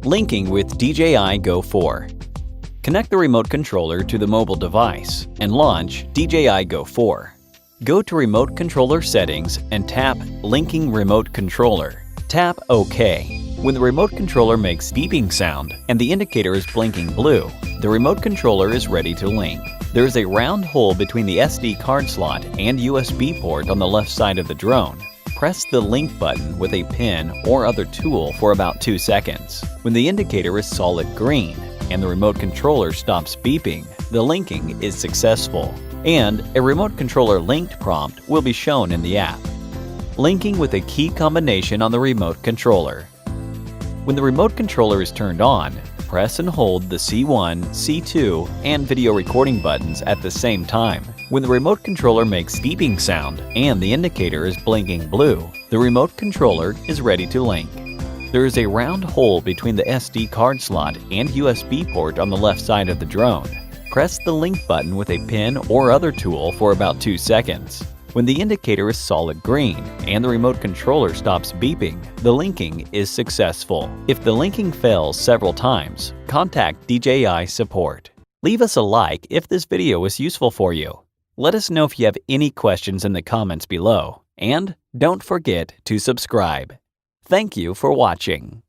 Linking with DJI Go 4. Connect the remote controller to the mobile device and launch DJI Go 4. Go to Remote Controller Settings and tap Linking Remote Controller. Tap OK. When the remote controller makes beeping sound and the indicator is blinking blue, the remote controller is ready to link. There is a round hole between the SD card slot and USB port on the left side of the drone. Press the link button with a pin or other tool for about 2 seconds. When the indicator is solid green and the remote controller stops beeping, the linking is successful, and a remote controller linked prompt will be shown in the app. Linking with a key combination on the remote controller. When the remote controller is turned on, press and hold the C1, C2, and video recording buttons at the same time. When the remote controller makes beeping sound and the indicator is blinking blue, the remote controller is ready to link. There is a round hole between the SD card slot and USB port on the left side of the drone. Press the link button with a pin or other tool for about 2 seconds. When the indicator is solid green and the remote controller stops beeping, the linking is successful. If the linking fails several times, contact DJI support. Leave us a like if this video was useful for you. Let us know if you have any questions in the comments below, and don't forget to subscribe. Thank you for watching.